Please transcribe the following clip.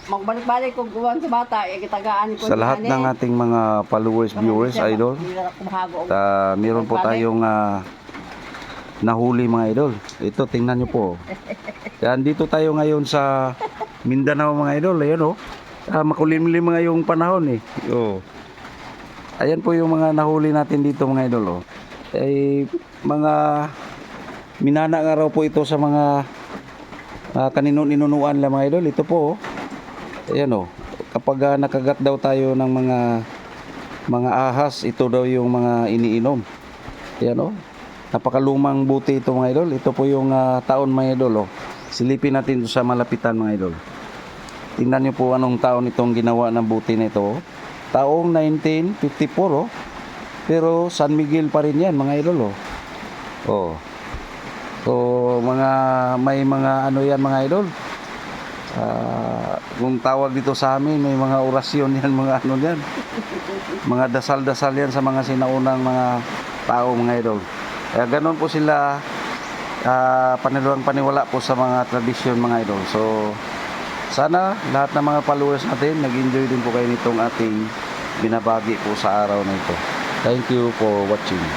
magbalik-balik kung guwan sa bata, kitagaan ko. Sa lahat ng ating mga followers, viewers, idol, meron po tayong nahuli mga idol. Ito, tingnan nyo po. Yan, dito tayo ngayon sa Mindanao mga idol. Ayan o. Makulimlim mga yung panahon eh. Oh. Ayan po yung mga nahuli natin dito mga idol. Oh. Mga minana nga raw po ito sa mga kanino-ninunuan lang mga idol. Ito po. Oh. Ayan o. Kapag nakagat daw tayo ng mga ahas, ito daw yung mga iniinom. Ayan o. Napakalumang buti ito mga idol. Ito po yung taon mga idol. Oh. Silipin natin ito sa malapitan mga idol. Tingnan nyo po anong taon itong ginawa ng buti na ito. Oh. Taong 1954. Oh. Pero San Miguel pa rin yan mga idol. Oh. Oh. So may mga ano yan mga idol. Kung tawag dito sa amin, may mga orasyon yan, mga ano yan. Mga dasal-dasal yan sa mga sinaunang mga tao mga idol. Kaya ganun po sila paniwala po sa mga tradisyon mga idol. So sana lahat ng mga followers natin nag-enjoy din po kayo nitong ating binabagi po sa araw na ito. Thank you for watching.